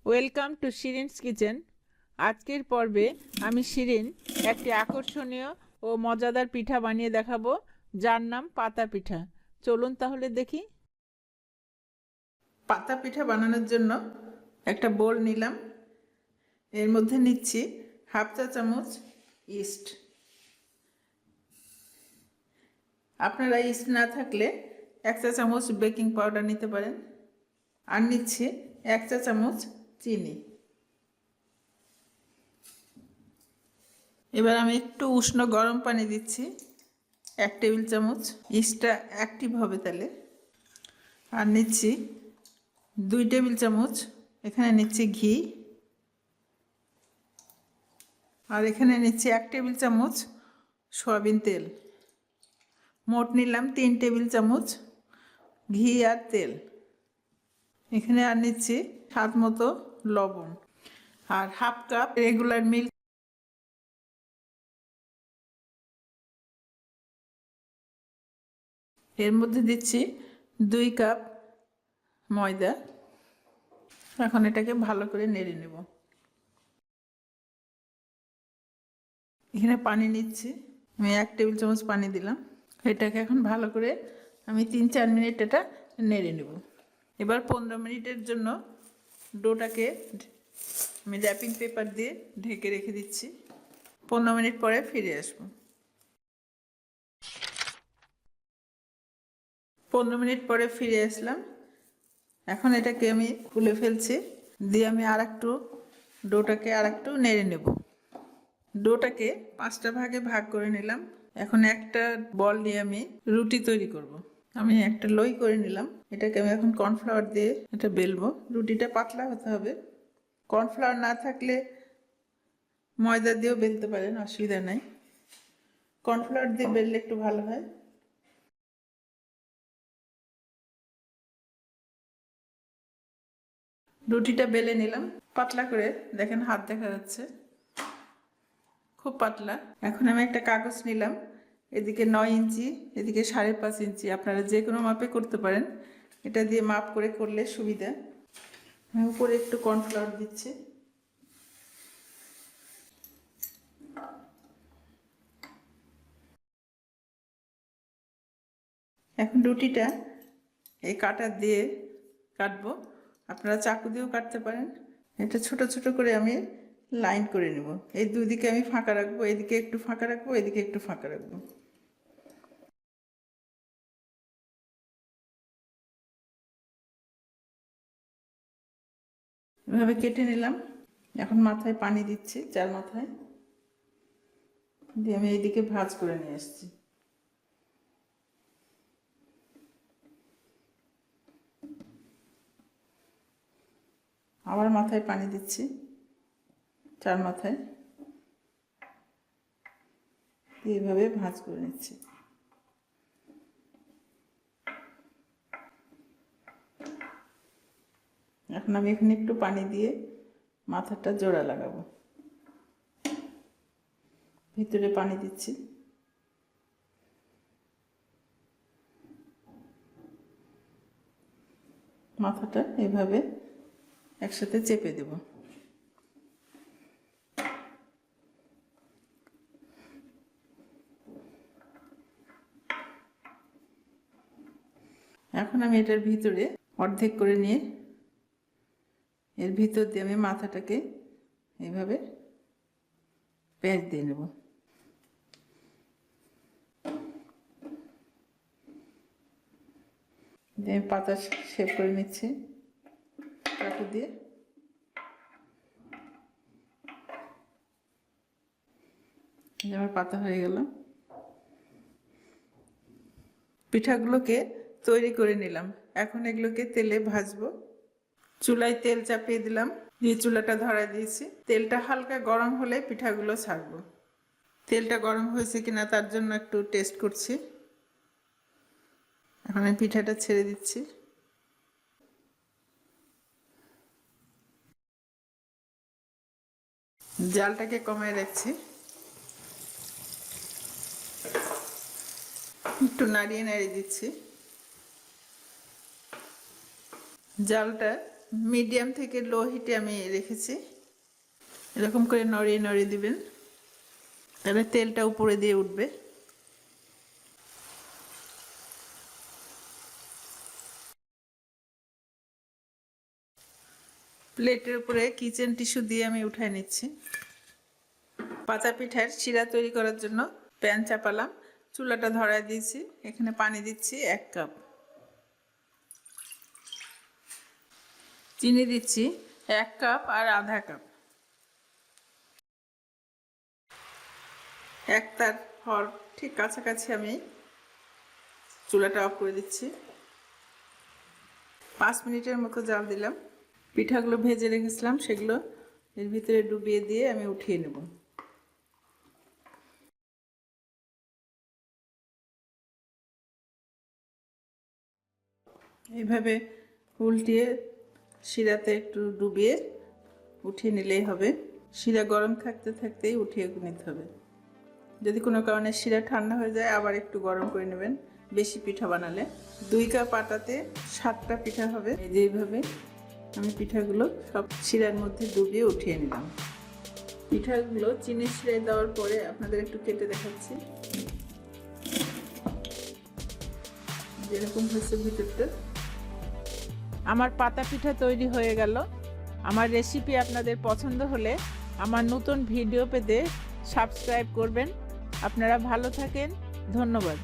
Welcome to শিরিনস kitchen. আজকের পর্বে আমি শিরিন একটি আকর্ষণীয় ও মজাদার পিঠা বানিয়ে দেখাবো, যার নাম পাতা পিঠা। চলুন তাহলে দেখি। পাতা পিঠা বানানোর জন্য একটা বোল নিলাম। এর মধ্যে নিচ্ছি হাফ চা চামচ ইস্ট। আপনারা ইস্ট না থাকলে 1 চা চামচ বেকিং পাউডার নিতে পারেন। আর নিচ্ছি 1 চা চামচ চিনি। এবার আমি একটু উষ্ণ গরম পানি দিচ্ছি 1 টেবিল চামচ। ইস্টটা অ্যাক্টিভ হবে তাহলে। আর নিচ্ছি 2 টেবিল চামচ, এখানে নিচ্ছি ঘি। আর এখানে নিচ্ছি 1 টেবিল চামচ সয়াবিন তেল। মোট নিলাম 3 টেবিল চামচ ঘি আর তেল। এখানে আর নিচ্ছি স্বাদ মতো লবণ আর হাফ কাপ রেগুলার মিল্ক। এর মধ্যে দিচ্ছি 2 কাপ ময়দা। এখন এটাকে ভালো করে নেড়ে নেব। এখানে পানি নিচ্ছি, আমি 1 টেবিল চামচ পানি দিলাম। এটাকে এখন ভালো করে আমি 3-4 মিনিট এটা নেড়ে নেব। এবার 15 মিনিটের জন্য ডোটাকে আমি র্যাপিং পেপার দিয়ে ঢেকে রেখে দিচ্ছি। 15 মিনিট পরে ফিরে আসবো। 15 মিনিট পরে ফিরে আসলাম। এখন এটাকে আমি খুলে ফেলছি, দিয়ে আমি ডোটাকে আর একটু নেড়ে নেব। ডোটাকে 5টা ভাগে ভাগ করে নিলাম। এখন একটা বল নিয়ে আমি রুটি তৈরি করব। আমি একটা লই করে নিলাম। এটাকে আমি এখন কর্নফ্লাওয়ার দিয়ে এটা বেলবো। রুটিটা পাতলা হতে হবে। কর্নফ্লাওয়ার না থাকলে ময়দা দিয়েও বেলতে পারেন, অসুবিধা নাই। কর্নফ্লাওয়ার দিয়ে বেললে একটু ভালো হয়। রুটিটা বেলে নিলাম পাতলা করে, দেখেন হাত দেখা যাচ্ছে, খুব পাতলা। এখন আমি একটা কাগজ নিলাম, এদিকে 9 ইঞ্চি, এদিকে 5.5 ইঞ্চি, আপনারা যে কোনো মাপে করতে পারেন। এটা দিয়ে মাপ করে করলে সুবিধা। আমি উপরে একটু কর্নফ্লাওয়ার দিচ্ছি। এখন রুটিটা এই কাটার দিয়ে কাটবো, আপনারা চাকু দিয়েও কাটতে পারেন। এটা ছোট ছোট করে আমি লাইন করে নেব। এই দুদিকে আমি ফাঁকা রাখবো, এদিকে একটু ফাঁকা রাখবো, এদিকে একটু ফাঁকা রাখবো। এভাবে কেটে নিলাম। এখন মাথায় পানি দিচ্ছি, 4 মাথায় দিয়ে আমি এইদিকে ভাঁজ করে নিয়ে এসেছি। আবার মাথায় পানি দিচ্ছি 4 মাথায়, এইভাবে ভাঁজ করে নিচ্ছি। এখন আমি এখানে একটু পানি দিয়ে মাথাটা জোড়া লাগাবো। ভিতরে পানি দিচ্ছি। মাথাটা এভাবে একসাথে চেপে দেব। এখন আমি এটার ভিতরে অর্ধেক করে নিয়ে এর ভিতর দিয়ে আমি মাথাটাকে এইভাবে প্যাঁচ দিয়ে নেব। দিয়ে আমি পাতা শেপ করে নিচ্ছি চাকু দিয়ে। আমার পাতা হয়ে গেল। পিঠাগুলোকে তৈরি করে নিলাম। এখন এগুলোকে তেলে ভাজবো। চুলায় তেল চাপিয়ে দিলাম, দিয়ে চুলাটা ধরায় দিয়েছি। তেলটা হালকা গরম হলে পিঠাগুলো ছাড়বো। তেলটা গরম হয়েছে কিনা তার জন্য একটু টেস্ট করছি। এখন আমি পিঠাটা ছেড়ে দিচ্ছি। জালটাকে কমিয়ে রাখছি, একটু নাড়িয়ে নাড়িয়ে দিচ্ছি। জালটা মিডিয়াম থেকে লো হিটে আমি রেখেছি। এরকম করে নড়িয়ে নড়িয়ে দিবেন, তাহলে তেলটা উপরে দিয়ে উঠবে। প্লেটের উপরে কিচেন টিস্যু দিয়ে আমি উঠায় নিচ্ছি। পাতা পিঠার শিরা তৈরি করার জন্য প্যান চাপালাম, চুলাটা ধরায় দিয়েছি। এখানে পানি দিচ্ছি 1 কাপ, চিনি দিচ্ছি 1 কাপ আর আধা কাপ। একটার হওয়ার ঠিক কাছাকাছি আমি চুলাটা অফ করে দিচ্ছি। 5 মিনিটের মতো জাল দিলাম। পিঠাগুলো ভেজে রেখেছিলাম সেগুলো এর ভিতরে ডুবিয়ে দিয়ে আমি উঠিয়ে নেব। এইভাবে উল্টিয়ে শিরাতে একটু ডুবিয়ে উঠিয়ে নিলেই হবে। শিরা গরম থাকতে থাকতেই উঠিয়ে নিতে হবে। যদি কোনো কারণে শিরা ঠান্ডা হয়ে যায় আবার একটু গরম করে নেবেন। বেশি পিঠা বানালে 2 কাপ আটাতে 7টা পিঠা হবে। এই যে এইভাবে আমি পিঠাগুলো সব শিরার মধ্যে ডুবিয়ে উঠিয়ে নিলাম। পিঠাগুলো চিনির শিরায় দেওয়ার পরে আপনাদের একটু কেটে দেখাচ্ছি যেরকম হয়েছে ভিতরটা। আমার পাতা পিঠা তৈরি হয়ে গেল। আমার রেসিপি আপনাদের পছন্দ হলে আমার নতুন ভিডিও পেতে সাবস্ক্রাইব করবেন। আপনারা ভালো থাকেন, ধন্যবাদ।